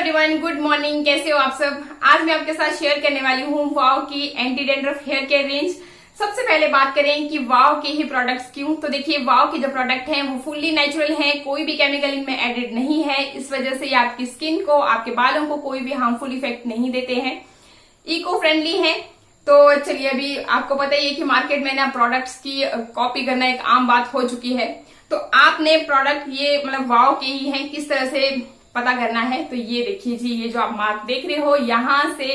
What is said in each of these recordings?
Everyone, good morning. कैसे हो आप सब। आज मैं आपके साथ शेयर करने वाली हूँ वाव की anti dandruff hair care range. सबसे पहले बात करें कि वाव के ही प्रोडक्ट्स क्यों, तो देखिए वाव के जो प्रोडक्ट हैं वो फुल्ली नेचुरल हैं, कोई भी केमिकल इनमें एडेड नहीं है। इस वजह से ये आपकी स्किन को, आपके बालों को कोई भी हार्मफुल इफेक्ट नहीं देते हैं, इको फ्रेंडली है। तो चलिए, अभी आपको पता ही है कि मार्केट में ना प्रोडक्ट्स की कॉपी करना एक आम बात हो चुकी है। तो आपने प्रोडक्ट ये मतलब वाव के ही हैं, किस तरह से पता करना है। तो ये देखिए जी, ये जो आप मार्क देख रहे हो, यहां से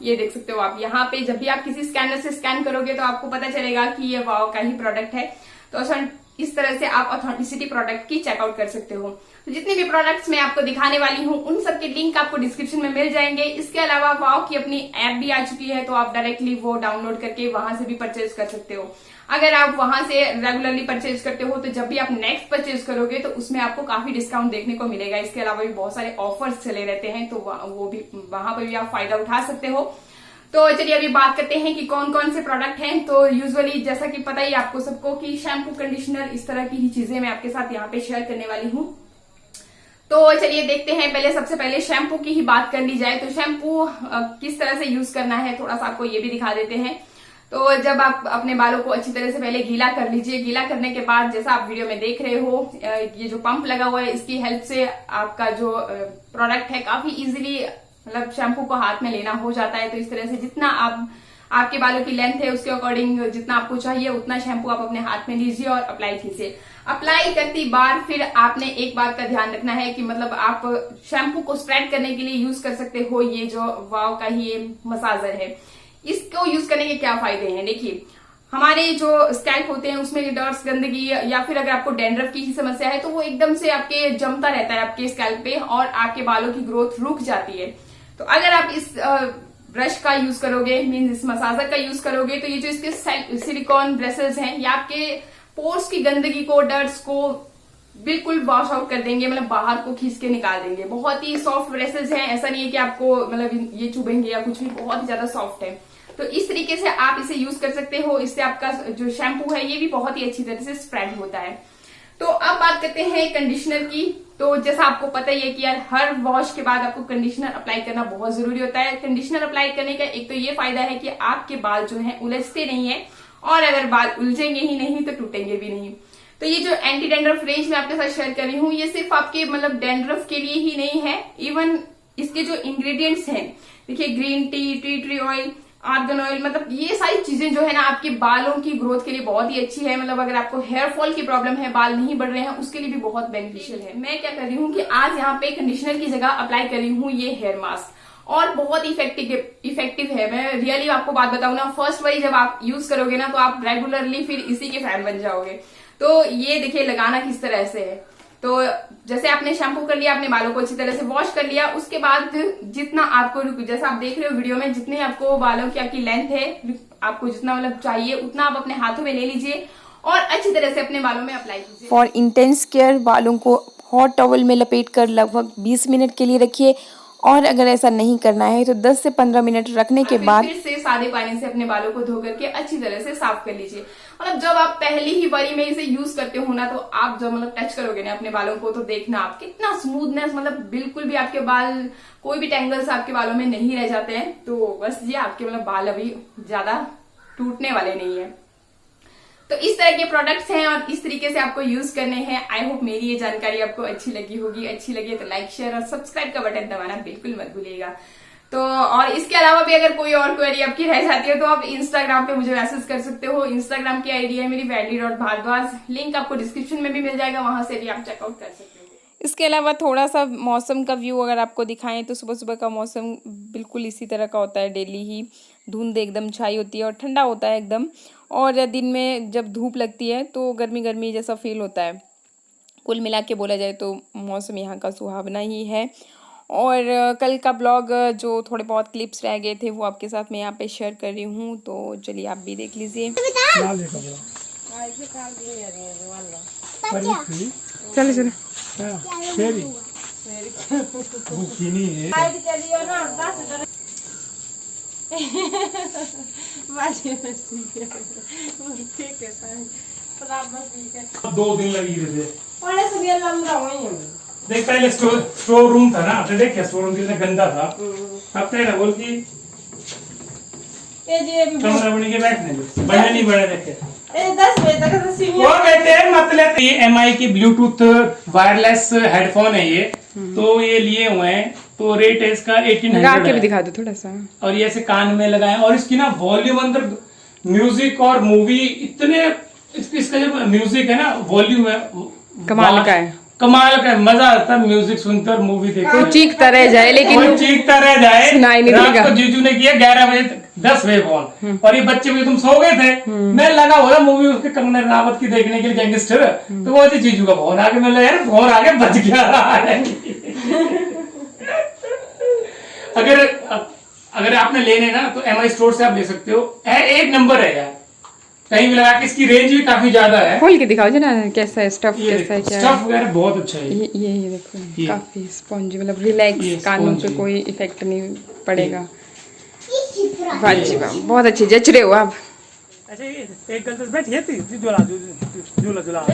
ये देख सकते हो आप। यहाँ पे जब भी आप किसी स्कैनर से स्कैन करोगे तो आपको पता चलेगा कि ये वाव का ही प्रोडक्ट है। तो इस तरह से आप ऑथेंटिसिटी प्रोडक्ट की चेकआउट कर सकते हो। तो जितने भी प्रोडक्ट्स मैं आपको दिखाने वाली हूँ उन सबके लिंक आपको डिस्क्रिप्शन में मिल जाएंगे। इसके अलावा वाव की अपनी ऐप भी आ चुकी है, तो आप डायरेक्टली वो डाउनलोड करके वहां से भी परचेज कर सकते हो। अगर आप वहां से रेगुलरली परचेज करते हो तो जब भी आप नेक्स्ट परचेज करोगे तो उसमें आपको काफी डिस्काउंट देखने को मिलेगा। इसके अलावा भी बहुत सारे ऑफर्स चले रहते हैं, तो वो भी वहां पर भी आप फायदा उठा सकते हो। तो चलिए अभी बात करते हैं कि कौन कौन से प्रोडक्ट हैं। तो यूजुअली जैसा कि पता ही आपको सबको कि शैम्पू, कंडीशनर, इस तरह की ही चीजें मैं आपके साथ यहाँ पे शेयर करने वाली हूँ। तो चलिए देखते हैं। पहले सबसे पहले शैम्पू की ही बात कर ली जाए तो शैम्पू किस तरह से यूज करना है थोड़ा सा आपको ये भी दिखा देते हैं। तो जब आप अपने बालों को अच्छी तरह से पहले गीला कर लीजिए। गीला करने के बाद जैसा आप वीडियो में देख रहे हो, ये जो पंप लगा हुआ है इसकी हेल्प से आपका जो प्रोडक्ट है काफी इजीली मतलब शैम्पू को हाथ में लेना हो जाता है। तो इस तरह से जितना आपके बालों की लेंथ है उसके अकॉर्डिंग जितना आपको चाहिए उतना शैम्पू आप अपने हाथ में लीजिए और अप्लाई कीजिए। अप्लाई करती बार फिर आपने एक बात का ध्यान रखना है कि मतलब आप शैम्पू को स्प्रेड करने के लिए यूज कर सकते हो ये जो वाव का ही ये मसाजर है। इसको यूज करने के क्या फायदे हैं, देखिए हमारे जो स्कैल्प होते हैं उसमें डर्ट्स, गंदगी या फिर अगर आपको डैंड्रफ की ही समस्या है तो वो एकदम से आपके जमता रहता है आपके स्कैल्प पे और आपके बालों की ग्रोथ रुक जाती है। तो अगर आप इस ब्रश का यूज करोगे, मीन्स इस मसाजर का यूज करोगे, तो ये जो इसके सिलिकॉन ब्रशेस हैं ये आपके पोर्स की गंदगी को, डर्ट्स को बिल्कुल वॉश आउट कर देंगे, मतलब बाहर को खींच के निकाल देंगे। बहुत ही सॉफ्ट ब्रशेस हैं, ऐसा नहीं है कि आपको मतलब ये चुभेंगे या कुछ भी, बहुत ही ज्यादा सॉफ्ट है। तो इस तरीके से आप इसे यूज कर सकते हो। इससे आपका जो शैम्पू है ये भी बहुत ही अच्छी तरह से स्प्रेड होता है। तो अब बात करते हैं कंडीशनर की। तो जैसा आपको पता ही है कि यार हर वॉश के बाद आपको कंडीशनर अप्लाई करना बहुत जरूरी होता है। कंडीशनर अप्लाई करने का एक तो ये फायदा है कि आपके बाल जो है उलझते नहीं है, और अगर बाल उलझेंगे ही नहीं तो टूटेंगे भी नहीं। तो ये जो एंटी डैंड्रफ रेंज मैं आपके साथ शेयर कर रही हूँ ये सिर्फ आपके मतलब डैंड्रफ के लिए ही नहीं है। इवन इसके जो इंग्रेडिएंट्स हैं, देखिए green tea tree oil, argan oil, मतलब ये सारी चीजें जो है ना आपके बालों की ग्रोथ के लिए बहुत ही अच्छी है। मतलब अगर आपको हेयर फॉल की प्रॉब्लम है, बाल नहीं बढ़ रहे हैं, उसके लिए भी बहुत बेनिफिशियल है। मैं क्या कर रही हूँ कि आज यहाँ पे कंडीशनर की जगह अप्लाई कर रही हूँ ये हेयर मास्क, और बहुत इफेक्टिव है। मैं रियली आपको बात बताऊं ना, फर्स्ट वाली जब आप यूज करोगे ना तो आप रेगुलरली फिर इसी के फैन बन जाओगे। तो ये देखिए लगाना किस तरह से है। तो जैसे आपने शैम्पू कर लिया, अपने बालों को अच्छी तरह से वॉश कर लिया, उसके बाद जितना आपको, जैसा आप देख रहे हो वीडियो में, जितने आपको बालों की आपकी लेंथ है, आपको जितना मतलब चाहिए उतना आप अपने हाथों में ले लीजिए और अच्छी तरह से अपने बालों में अप्लाई कीजिए। फॉर इंटेंस केयर बालों को हॉट टॉवल में लपेट कर लगभग 20 मिनट के लिए रखिए, और अगर ऐसा नहीं करना है तो 10 से 15 मिनट रखने के बाद फिर से सादे पानी से अपने बालों को धो करके अच्छी तरह से साफ कर लीजिए। मतलब जब आप पहली ही बारी में इसे यूज करते हो ना, तो आप जब मतलब टच करोगे ना अपने बालों को तो देखना आप कितना स्मूथनेस, मतलब बिल्कुल भी आपके बाल, कोई भी टेंगल्स आपके बालों में नहीं रह जाते हैं। तो बस ये आपके मतलब बाल अभी ज्यादा टूटने वाले नहीं है। तो इस तरह के प्रोडक्ट्स हैं और इस तरीके से आपको यूज करने हैं। आई होप मेरी ये जानकारी आपको अच्छी लगी होगी। अच्छी लगी तो लाइक, शेयर और सब्सक्राइब का बटन दबाना बिल्कुल मत भूलिएगा। तो और इसके अलावा भी अगर कोई और क्वेरी आपकी रह जाती है तो आप इंस्टाग्राम पे मुझे मैसेज कर सकते हो। इंस्टाग्राम की आईडी है मेरी वैली.भारद्वाज, लिंक आपको डिस्क्रिप्शन में भी मिल जाएगा, वहां से भी आप चेकआउट कर सकते हो। इसके अलावा थोड़ा सा मौसम का व्यू अगर आपको दिखाएं तो सुबह सुबह का मौसम बिल्कुल इसी तरह का होता है। डेली ही धुंध एकदम छाई होती है और ठंडा होता है एकदम, और दिन में जब धूप लगती है तो गर्मी गर्मी जैसा फील होता है। कुल मिला के बोला जाए तो मौसम यहाँ का सुहावना ही है। और कल का ब्लॉग जो थोड़े बहुत क्लिप्स रह गए थे वो आपके साथ मैं यहाँ पे शेयर कर रही हूँ, तो चलिए आप भी देख लीजिए। चलो चलो दो दिन लगी रहे थे। देख पहले स्टोर रूम था ना, आपने देखा स्टोर रूम कितना गंदा था। अब तो ना बोल की कमरा बनी के बैठने दो, बने नहीं बने देखे 10 बजे तक वो कहते हैं मतलब ये एमआई की ब्लूटूथ वायरलेस हेडफोन है ये, तो ये लिए हुए हैं, तो रेट है इसका 1800 के भी है। दिखा दो थोड़ा सा। और ये ऐसे कान में लगाए, और इसकी ना वॉल्यूम अंदर म्यूजिक और मूवी इतने, इसका जो म्यूजिक है ना वॉल्यूम है कमाल का है। कमाल का है, मजा आता है म्यूजिक सुनकर मूवी देखकर। कोई चीखता रह जाए लेकिन कोई चीखता रह जाए। सुनाई नहीं रात देगा। को जीजू ने किया 11 बजे 10 बजे फोन, और ये बच्चे भी तुम सो गए थे, मैं लगा हुआ मूवी उसके कंगना रनावत की देखने के लिए गैंगस्टर, तो वो जीजू का फोन आ गया, मैं यार फोन आ गया बच गया। अगर आपने लेने ना तो एमआई स्टोर से आप ले सकते हो, एक नंबर है यार, कहीं भी लगा के। इसकी रेंज भी काफी ज्यादा है। खोल के दिखाओ ना कैसा है स्टफ, कैसा है क्या है। स्टफ वगैरह बहुत अच्छा है। ये देखो ये। काफी स्पॉन्जी, मतलब ये रिलैक्स, कानों पे spongy। कोई इफेक्ट नहीं पड़ेगा। वाह जी वाह, बहुत अच्छी जच रहे हो आप। अच्छा ये एक गल तो बैठिए थी झूला झूला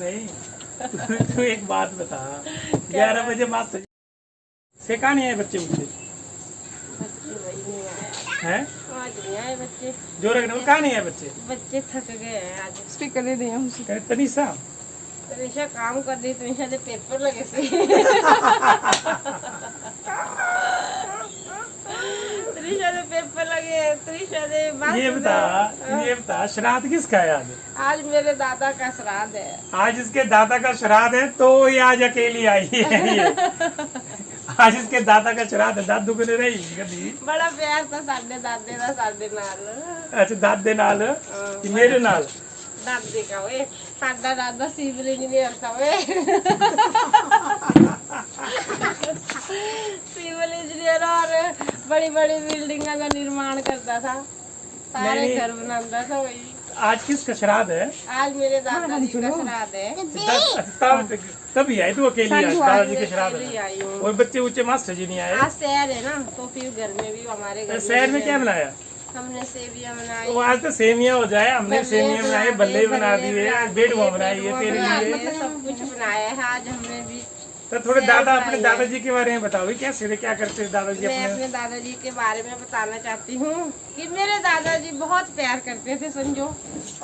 नहीं तू एक बात बता, 11 बजे मास्टर से कहा नहीं आए बच्चे मुझसे हैं? आज नहीं आए बच्चे, जो रखने कहा नहीं आए बच्चे? बच्चे थक गए हैं आज। स्पीकर दे दें हम। कहे, तनीषा तनिषा काम कर रही, तनिषा दे पेपर लगे से। तनिषा दे पेपर लगे, तनिषा दे ये बता श्राद्ध किसका है आज? आज मेरे दादा का श्राद्ध है। आज इसके दादा का श्राद्ध है, तो ये आज अकेली आई है ये। आज इसके दादा का श्राद्ध है, दादू को नहीं रही कभी। बड़ा प्यार था साडे दादे का साडे नाल। अच्छा दादे नाल कि मेरे नाल? दादे का वे, साडा दादा सिविल इंजीनियर था वे। सिविल इंजीनियर और बड़ी बड़ी बिल्डिंगों का निर्माण करता था, सारे नहीं। घर बनाता था वही। आज किसका श्राद्ध है? आज मेरे दादाजी का श्राद्ध है। तभी आई तू अकेली आज दादाजी के श्राद्ध अकेली में? आई हूँ। और बच्चे उच्चे मास्टर जी नहीं आए? आज शहर है ना, तो फिर घर में भी हमारे घर शहर में क्या बनाया? हमने सेवियां बनाई। तो आज तो सेमिया हो जाए, हमने सेमिया बनाई, बल्ले बना दिए, बेडवा बनाई है तेरे लिए। मतलब सब कुछ बनाया है आज हमने भी। तो थोड़े दादा अपने दादाजी के बारे में बताओ, कैसे क्या करते हैं दादाजी मैं अपने? अपने दादाजी के बारे में बताना चाहती हूँ कि मेरे दादाजी बहुत प्यार करते थे समझो, और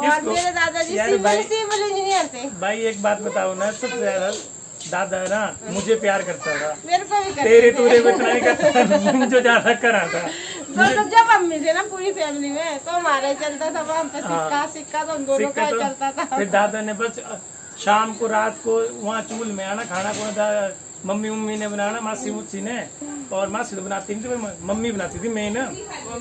किसको? मेरे दादाजी यार भाई- सिविल इंजीनियर थे। भाई एक बात बताओ ना, सबसे ज्यादा दादा है ना मुझे प्यार करता था, मेरे को भी करते तेरे थे। तूरे को इतना नहीं करता, मुझे ज्यादा करा था। तो जब मम्मी थे ना पूरी फैमिली में, तो हमारा चलता था वहाँ पे सिक्का तो हम दोनों का सिक्का ही तो चलता था। फिर दादा ने बस शाम को रात को वहाँ चूल में आना खाना खुना, मम्मी ने बनाना, मासी मुसी ने, और मासी तो बनाती नहीं थी, मम्मी बनाती थी। मैं ना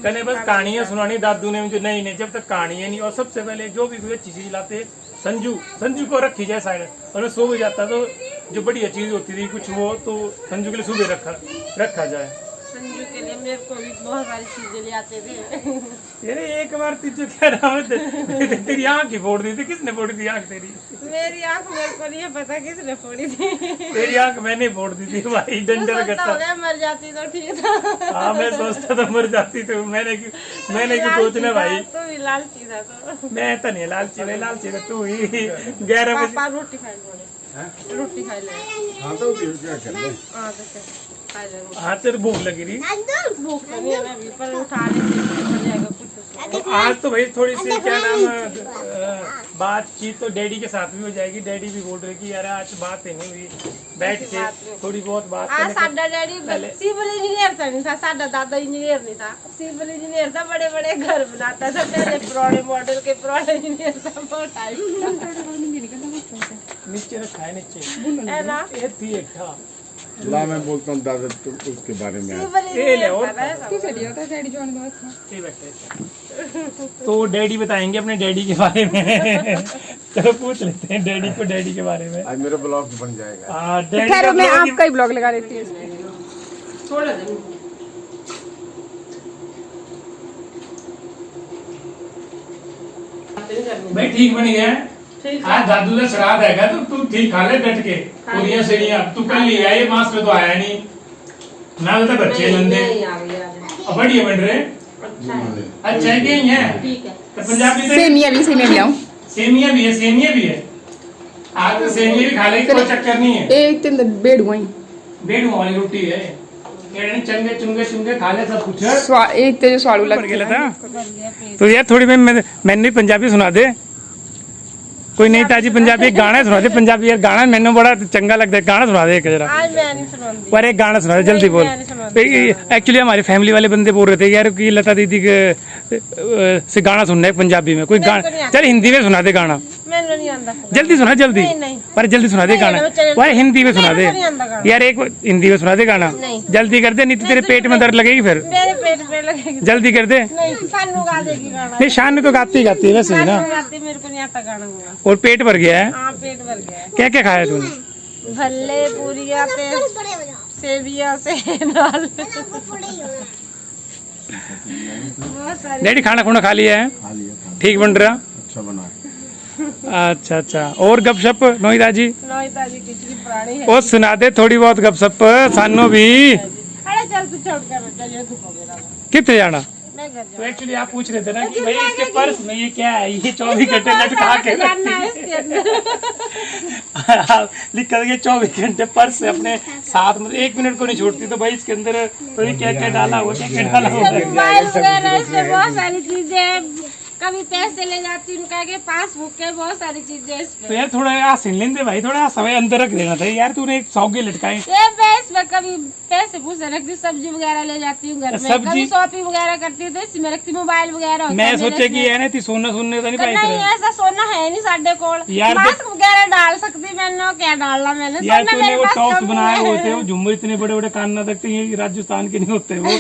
कहने बस कहानियां सुनानी दादू ने मुझे, नहीं जब तक कहानी है नहीं। और सबसे पहले जो भी कोई अच्छी चीज लाते संजू को रखी जाए साइड, और मैं सो भी जाता तो जो बढ़िया चीज होती थी कुछ वो, तो संजू के लिए सुबह रखा जाए। संजू के लिए मेरे को भी बहुत सारी चीजें ले आते थे। अरे एक बार तुझे क्या नाम है, तेरी आँख ही फोड़ दी थी। किसने फोड़ी थी आँख तेरी? मेरी आंख मेरे को नहीं पता किसने फोड़ी थी। तेरी आँख मैंने फोड़ दी थी भाई, डंडर के साथ। मर जाती तो ठीक था। हाँ मैं सोचता था मर जाती, तो मैंने क्यों सोचना भाई। तो भी लालची था तो। मैं तो नहीं लालची था तू ही। 11 बजे पापा रोटी खाई बोले, रोटी खाई ले। हाँ तो क्या कर ले? हाँ तो क्या, खा ले रोटी। हाँ तेरे भूख लगी रही। भूख तो नहीं है मैं भी, पर उठाने से हो जाएगा कुछ उसको। तो आज तो भाई थोड़ी सी क्या नाम बातचीत तो डैडी के साथ भी हो जाएगी। डैडी भी बोल रहे कि यार आज बात ही नहीं हुई, बैठ के थोड़ी बहुत बात हाँ करने का। साडा डैडी सिविल इंजीनियर था नहीं था, साडा दादा इंजीनियर नहीं था, सिविल इंजीनियर था, बड़े बड़े घर बनाता था, पहले पुराने मॉडल के पुराने इंजीनियर था बहुत टाइम। नीचे रखा है, नीचे है ना, ये थी एक था। ला मैं बोलता हूँ दादा तुम उसके बारे में। सिविल ये ले इंजीनियर और था ना सब। डैडी जो अनुभव था। ये बैठे। तो डैडी बताएंगे अपने डैडी के बारे में। तो पूछ लेते हैं डैडी को, डैडी के बारे में। आज मेरा ब्लॉग बन जाएगा। हाँ डैडी खैर का मैं blog ही- आपका ही ब्लॉग लगा लेती हूँ। छोड़ दे। भाई ठीक बन गया है। आज दादू का श्राद्ध है तो तू ठीक खा ले डट के पूरियां सेड़ियां। तू कल ले आया, ये मास में तो आया नहीं ना, तो बच्चे लंदे अब बढ़िया बन रहे। अच्छा है कि नहीं है? ठीक है। तो पंजाबी में सेमिया भी लाऊं। सेमिया भी है, सेमिया भी है। आज तो सेमी भी खा लेगी, कोई चक्कर नहीं है। एक दिन बेड हुआ ही बेड वाली रोटी है, ये चंगे चुंगे चुंगे खा ले सब कुछ। एक तो जो स्वाड़ू लग गया था तो यार थोड़ी मैंने पंजाबी सुना दे, कोई नहीं ताजी पंजाबी एक गाना सुना दे। पंजाबी यार गाना मैंने बड़ा चंगा लगता है, गाना सुना दे एक जरा। आज मैं नहीं सुनाऊंगी। पर एक गाना सुना दे जल्दी बोल। एक्चुअली हमारी फैमिली वाले बंदे बोल रहे थे यार कि लता दीदी के से गाना सुनना है पंजाबी में, कोई गाना चल हिंदी में सुना दे गाना, मैंने नहीं आंदा। जल्दी सुना जल्दी। नहीं। पर जल्दी सुना दे गाना, पर हिंदी में सुना दे यार, एक हिंदी में सुना दे गाना, जल्दी कर दे, नहीं तो तेरे पेट में दर्द लगेगी फिर। मेरे पेट पे लगेगी। जल्दी कर दे। नहीं शानू गा देगी गाना। नहीं शान तो गाती गाती है वैसे ही ना। गाती, मेरे को नहीं आता गाना गाना। और पेट भर गया है। हाँ पेट भर गया है। क्या क्या खाया तूने? भल्ले पूरिया पे सेविया से नाल बहुत सारी। डैडी खाना खुना खा लिया है? खा लिया। ठीक बन रहा? अच्छा बना है। अच्छा। और गपशप नोहिता जी? नोहिता जी कितनी पुरानी है। ओ सुना दे थोड़ी बहुत गपशप सानो भी। अरे चल तू छोड़ कर चलिए धूप वगैरह में। कितने जाना? मैं घर तो एक्चुअली आप पूछ रहे थे ना कि भाई इसके पर्स में ये क्या है, ये 24 घंटे लटका के जानना है इसके अंदर। लिखा ये 24 घंटे पर्स है अपने साथ, मतलब 1 मिनट को नहीं छोड़ती। तो भाई इसके अंदर तो ये क्या क्या डाला हुआ, क्या क्या डाला हुआ है? मोबाइल वगैरह इसमें बहुत सारी चीजें, कभी पैसे ले जाती हूँ कह के पासबुक के, बहुत सारी चीजें इसमें। तो यार थोड़ा यहाँ सिन लेंदे भाई, थोड़ा समय अंदर रख देना था यार, तूने एक सौगे लटकाए। ये मैं इसमें कभी पैसे पूसे रखती, सब्जी वगैरह ले जाती हूँ घर में, सब्जी- कभी शॉपिंग वगैरह करती हूँ तो इसमें रखती, मोबाइल वगैरह होता मैं है मेरे सोचे कि इसमें। है ना ती सोना सुनने तो नहीं पाई नहीं तरह। ऐसा सोना है नहीं साढ़े कोल यार मास्क वगैरह डाल सकती मैंने, क्या डालना मैंने यार सोना तूने मेरे वो पास टॉप्स कम बनाए है। होते वो झुम्मर इतने बड़े बड़े कान ना रखते, ये राजस्थान के नहीं होते वो।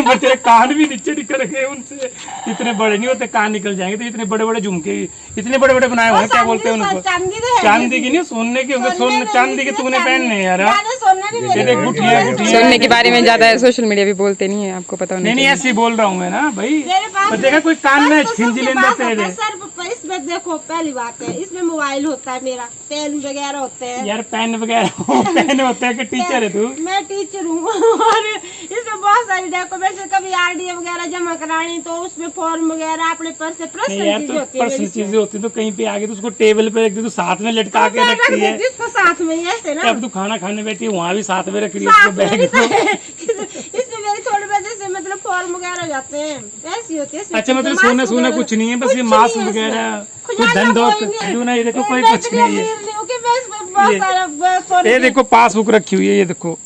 पर तेरे कान भी नीचे निकल गए उनसे, इतने बड़े नहीं होते, कान निकल जाएंगे। तो इतने बड़े बड़े झुमके इतने बड़े बड़े बनाए हुए हैं, क्या बोलते हैं उनको? चांदी के है। चांदी की नहीं, सोने के होंगे। सोने चांदी के तूने पहनने यार। मैंने सोना नहीं तेरे गुठिया गुठिया सुनने के बारे में ज्यादा सोशल मीडिया पे बोलते नहीं है, आपको पता होना नहीं ऐसे ही बोल रहा हूँ मैं ना भाई। मेरे पास पर देखा कोई कान में खिंच लेंदा पास तेरे। होता है सर पर, इसमें देखो पहली बात है इसमें मोबाइल होता है मेरा, पेन वगैरह होते हैं। यार पेन वगैरह पेन होता है कि टीचर है तू? मैं टीचर हूँ और इसमें बहुत सारी डॉक्यूमेंट्स, कभी आरडी वगैरह जमा करानी तो उसमें फॉर्म वगैरह अपने पर्स से नहीं पर्सनल यार चीजें तो होती है पर्सनल मेरी। चीजें होती तो कहीं पे आगे तो उसको टेबल पे रख दे, तो साथ में लटका के मैं रख रखती है। देती इसको साथ में ही ऐसे ना, अब तू खाना खाने बैठी है वहाँ भी साथ में रख रही है साथ उसको में बैग ही में। तो इसमें मेरी थोड़ी वजह से मतलब फॉर्म वगैरह जाते हैं, ऐसी होती है इसमें। अच्छा मतलब मास्क सोना सोना वगैरह- कुछ नहीं है, बस ये कुछ मास्क नहीं है इसमें। वगैरह कोई खुजाना धन दौलत कोई नहीं है। क्यों ना, ये देखो कोई मैं कुछ नहीं है। अमीर नहीं हूँ कि मैं इसमें बहुत ये- सारा सोने ये की- देखो पासबुक रखी हुई है, ये देखो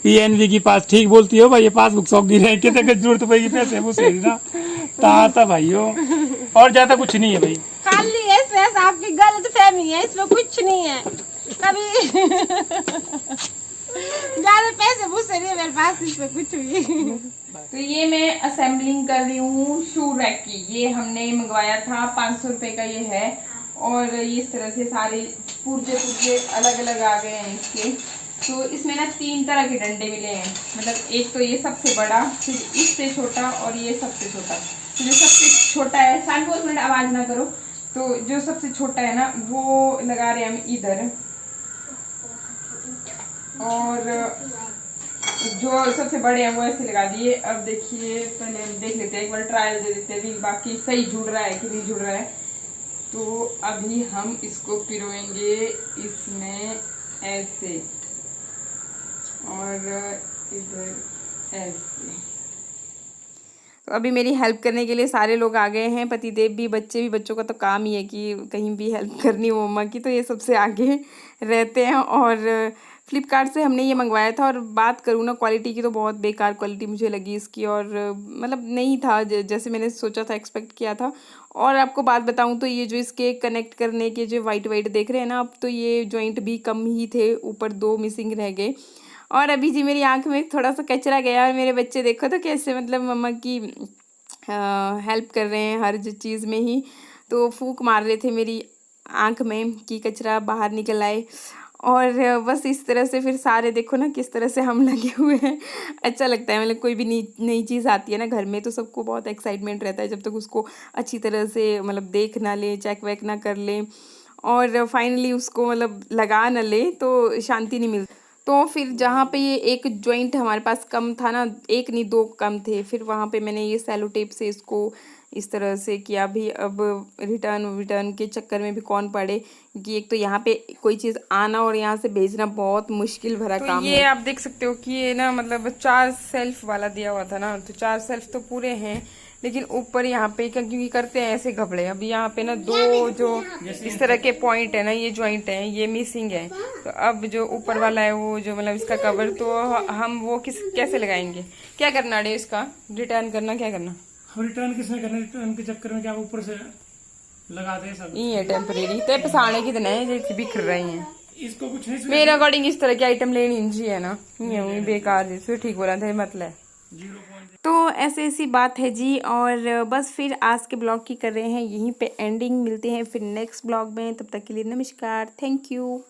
PNB की पास। ठीक बोलती हो भाई, ये पासबुक सौगी रहे कितने का जरूरत पड़ेगी पैसे वो सही ना ताता भाई हो, और ज्यादा कुछ नहीं है भाई। खाली है इसमें, ऐसा आपकी गलत फहमी है, इसमें कुछ नहीं है। कभी ज्यादा पैसे मुझसे नहीं है मेरे पास, इसमें कुछ भी। तो ये मैं असेंबलिंग कर रही हूँ शू रैक की। ये हमने मंगवाया था, 500 रुपए का ये है। और ये इस तरह से सारे पुर्जे अलग अलग आ गए हैं इसके। तो इसमें ना 3 तरह के डंडे मिले हैं, मतलब एक तो ये सबसे बड़ा, फिर इससे छोटा और ये सबसे छोटा। तो जो सबसे छोटा है, साल को मिनट आवाज ना करो, तो जो सबसे छोटा है ना वो लगा रहे हैं हम इधर, और जो सबसे बड़े हैं वो ऐसे लगा दिए। अब देखिए पहले देख लेते हैं, एक बार ट्रायल दे देते हैं भी बाकी सही जुड़ रहा है कि नहीं जुड़ रहा है। तो अभी हम इसको पिरोएंगे इसमें ऐसे और इधर ऐसे। तो अभी मेरी हेल्प करने के लिए सारे लोग आ गए हैं, पतिदेव भी, बच्चे भी। बच्चों का तो काम ही है कि कहीं भी हेल्प करनी हो मम्मा की, तो ये सबसे आगे रहते हैं। और फ्लिपकार्ट से हमने ये मंगवाया था, और बात करूँ ना क्वालिटी की तो बहुत बेकार क्वालिटी मुझे लगी इसकी, और मतलब नहीं था जैसे मैंने सोचा था, एक्सपेक्ट किया था। और आपको बात बताऊँ तो ये जो इसके कनेक्ट करने के जो वाइट देख रहे हैं ना, अब तो ये जॉइंट भी कम ही थे, ऊपर 2 मिसिंग रह गए। और अभी जी मेरी आंख में थोड़ा सा कचरा गया, और मेरे बच्चे देखो तो कैसे मतलब मम्मा की हेल्प कर रहे हैं हर चीज़ में ही। तो फूंक मार रहे थे मेरी आंख में कि कचरा बाहर निकल आए। और बस इस तरह से फिर सारे देखो ना किस तरह से हम लगे हुए हैं। अच्छा लगता है, मतलब कोई भी नई चीज़ आती है ना घर में, तो सबको बहुत एक्साइटमेंट रहता है जब तक उसको अच्छी तरह से मतलब देख ना ले, चेक वेक ना कर ले, और फाइनली उसको मतलब लगा ना ले तो शांति नहीं मिलती। तो फिर जहाँ पे ये एक जॉइंट हमारे पास कम था ना, एक नहीं 2 कम थे, फिर वहाँ पे मैंने ये सेलो टेप से इसको इस तरह से किया। भी अब रिटर्न के चक्कर में भी कौन पड़े, कि एक तो यहाँ पे कोई चीज़ आना और यहाँ से भेजना बहुत मुश्किल भरा काम है। ये आप देख सकते हो कि ये ना मतलब 4 सेल्फ वाला दिया हुआ था ना, तो 4 सेल्फ तो पूरे हैं, लेकिन ऊपर यहाँ पे क्योंकि करते हैं ऐसे घबड़े, अभी यहाँ पे ना 2 जो इस तरह के पॉइंट है ना, ये जॉइंट है, ये मिसिंग है। तो अब जो ऊपर वाला है वो जो मतलब इसका कवर, तो हम वो कैसे लगाएंगे, क्या करना है इसका, रिटर्न करना, क्या करना? रिटर्न किसने करना, रिटर्न के चक्कर में क्या ऊपर से लगा दे सब। ये टेम्परेरी ते पसाने कितने हैं जैसे बिखर रही हैं। इसको कुछ नहीं, मेरे अकॉर्डिंग इस तरह की आइटम लेनी चाहिए ना, ये बेकार जैसे ठीक बोला था मतलब। 0.0 तो ऐसी बात है जी। और बस फिर आज के ब्लॉग की कर रहे हैं यहीं पे एंडिंग। मिलते हैं फिर नेक्स्ट ब्लॉग में, तब तक के लिए नमस्कार, थैंक यू।